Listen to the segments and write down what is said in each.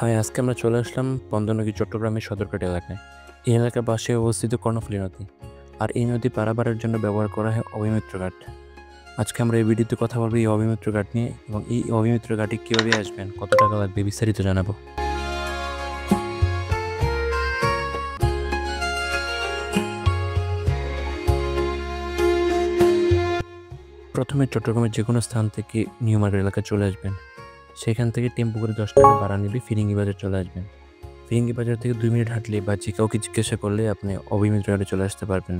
High, আজকে আমরা চলে আসলাম বন্দরনগরী চট্টগ্রামের সদরঘাট এলাকায়। এই এলাকার পাশে অবস্থিত কর্ণফুলী নদী। আর এই নদী পারাপারের জন্য ব্যবহার করা হয় অবিমিত্র ঘাট। আজকে আমরা এই ভিডিওতে কথা বলবো এই অবিমিত্র ঘাট নিয়ে এবং এই অবিমিত্র ঘাটে কীভাবে আসবেন, কত টাকা লাগবে বিস্তারিত জানাবো। প্রথমে চট্টগ্রামের যে কোনো স্থান থেকে নিউ মার্কেট এলাকায় চলে আসবেন। সেখান থেকে টেম্পো করে 10 টাকা ভাড়া নেবে, ফিরিঙ্গি বাজার চলে আসবেন। ফিরিঙ্গি বাজার থেকে 2 মিনিট হাঁটলে বা যে কাউকে জিজ্ঞাসা করলে আপনি অবিমিত্র ঘাটে চলে আসতে পারবেন।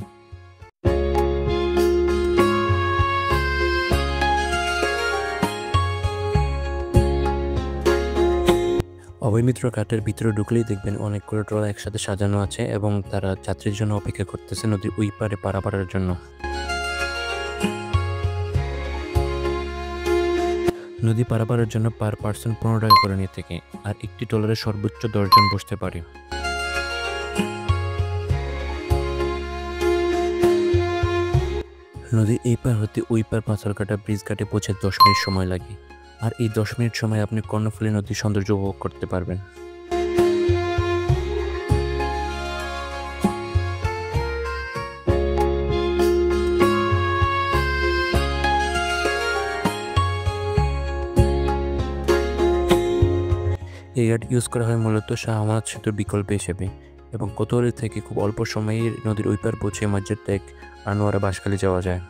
অবিমিত্র ঘাটের ভিতরে ঢুকলেই দেখবেন অনেকগুলো ট্রলা একসাথে সাজানো আছে এবং তারা যাত্রীর জন্য অপেক্ষা করতেছে নদীর ওই পারে পারাপারের জন্য। নদী পারাপারের জন্য পার পার্সন 15 টাকা করে নিয়ে থাকে, আর একটি ট্রলারে সর্বোচ্চ 10 জন বসতে পারে। নদীর এই পার হতে ওই পার পাথরঘাটা ব্রিজ ঘাটে পৌঁছে 10 মিনিট সময় লাগে, আর এই 10 মিনিট সময় আপনি কর্ণফুলী নদীর সৌন্দর্য উপভোগ করতে পারবেন। এই ঘাট ইউজ করা হয় মূলত শাহ আমানত সেতুর বিকল্প হিসেবে এবং কোতোয়ালি থেকে খুব অল্প সময়ে নদীর ওই পার পৌঁছে মসজিদ টেক আনোয়ারা বাঁশখালী যাওয়া যায়।